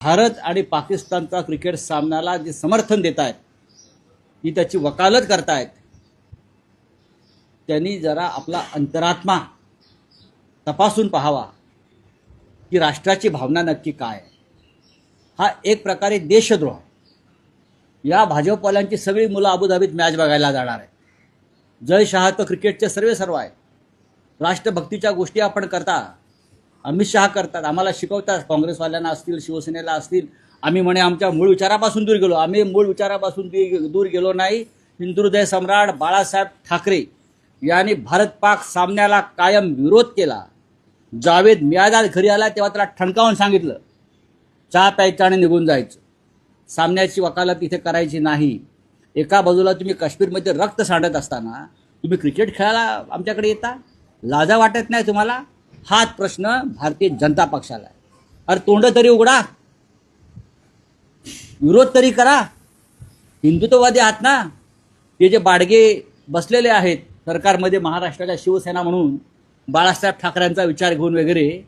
भारत आणि पाकिस्तानचा क्रिकेट सामन्याला जे समर्थन देत आहेत, जी त्याची वकालत करतायत, त्यांनी जरा आपला अंतरात्मा तपासून पाहावा की राष्ट्राची भावना नक्की काय आहे। हा एक प्रकारे देशद्रोह। या भाजपवाल्यांची सगळी मुलं अबुधाबीत मॅच बघायला जाणार आहे। जय शहा तर क्रिकेटचे सर्व आहे। राष्ट्रभक्तीच्या गोष्टी आपण करता, अमित शहा करतात, आम्हाला शिकवतात, काँग्रेसवाल्यांना असतील, शिवसेनेला असतील। आम्ही म्हणे आमच्या मूळ विचारापासून दूर गेलो। आम्ही मूळ विचारापासून दूर गेलो नाही। हिंदुहृदय सम्राट बाळासाहेब ठाकरे यांनी भारत पाक सामन्याला कायम विरोध केला। जावेद मियादाद घरी आला तेव्हा त्याला ठणकावून सांगितलं, चहा प्यायचा आणि निघून जायचं, सामन्याची वकालत इथे करायची नाही। एका बाजूला तुम्ही काश्मीरमध्ये रक्त सांडत असताना तुम्ही क्रिकेट खेळायला आमच्याकडे येता, लाजा वाटत नाही तुम्हाला? हाच प्रश्न भारतीय जनता पक्षाला आहे। अरे तोंड तरी उघडा, विरोध तरी करा। हिंदुत्ववादी आहात ना? हे जे बाडगे बसलेले आहेत सरकारमध्ये महाराष्ट्राच्या शिवसेना म्हणून बाळासाहेब ठाकरेंचा विचार घेऊन वगैरे,